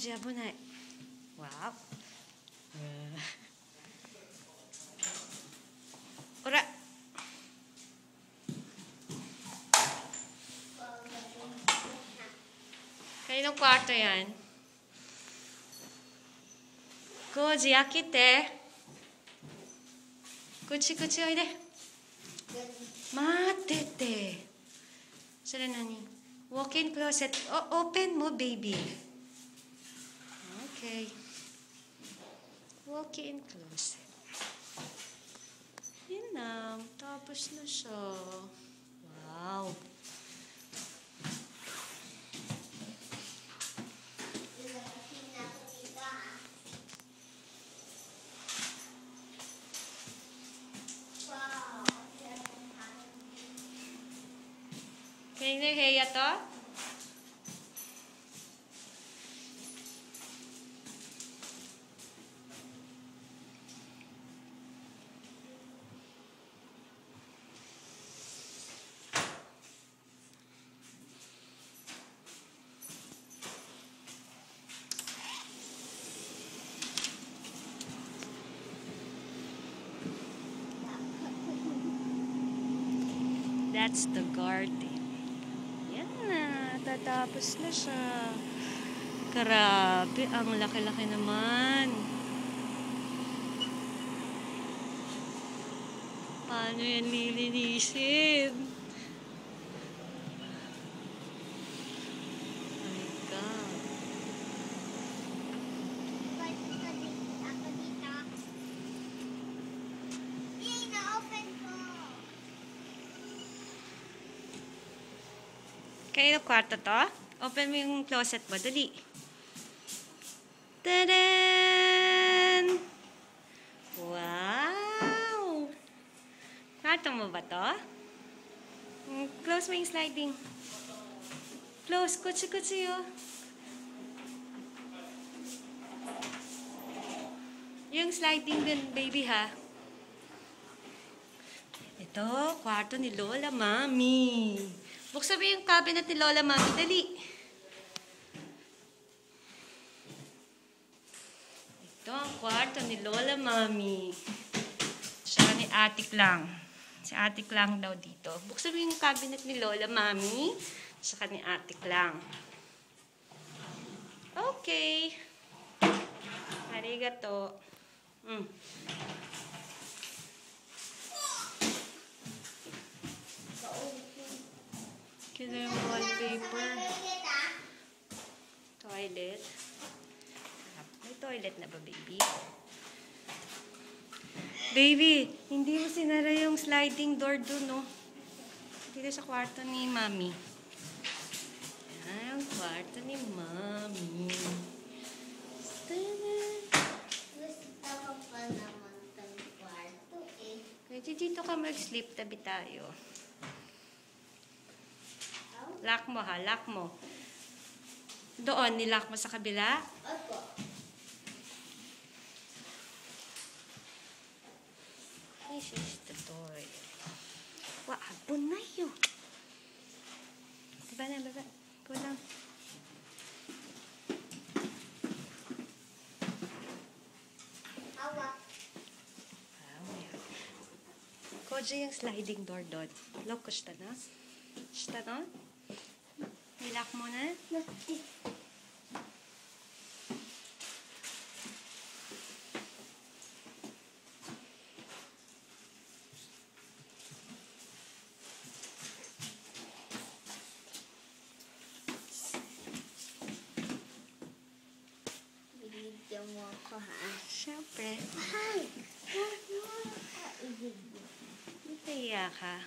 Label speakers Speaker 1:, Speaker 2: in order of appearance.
Speaker 1: Koji, 危ない。わお。ほら。Kaninong kwarto yan? Koji, akite. Kuchi, oide. Matete. それ何? Walk-in closet. Open mo, baby. Okay. Walk-in closet. Yun na. Tapos na siya. Wow. Kanino yung heya to? That's the garden. Yan na. Tatapos na siya. Grabe. Ang laki-laki naman. Paano yan lilinisin? Oh my God. Kanino kwarto to? Open mo yung closet mo. Dali. Tadaan! Wow! Kwarto mo ba to? Close mo yung sliding. Close. Kutsi, oh. Yung sliding din, baby, ha? Ito, kwarto ni Lola Mami. Buksan mo yung cabinet ni Lola Mami. Dali. Ito ang kwarto ni Lola Mami. Siya ni Atik lang. Si Atik lang daw dito. Buksan mo yung cabinet ni Lola Mami. Siya ni Atik lang. Okay. Arigato. Kaya yung wallpaper. Toilet. May toilet na ba, baby? Baby, hindi mo sinara yung sliding door dun, no? Dito sa kwarto ni Mami. Yan, yung kwarto ni Mami.
Speaker 2: Gusto ko pa naman itong kwarto, eh.
Speaker 1: Pwede dito ka mag-sleep, tabi tayo. Lock mo, ha? Lock mo. Doon, nilock mo sa kabila.
Speaker 2: Opo.
Speaker 1: This is the toilet. Wah, abon na yun. Baba na, baba. Go lang.
Speaker 2: Awa.
Speaker 1: Koji yung sliding door doon. Lock ko siya na. Siya na? Nilock mo na.
Speaker 2: Bigyan mo ako, ha?
Speaker 1: Siyempre.
Speaker 2: Hi!
Speaker 1: Natahiya ka.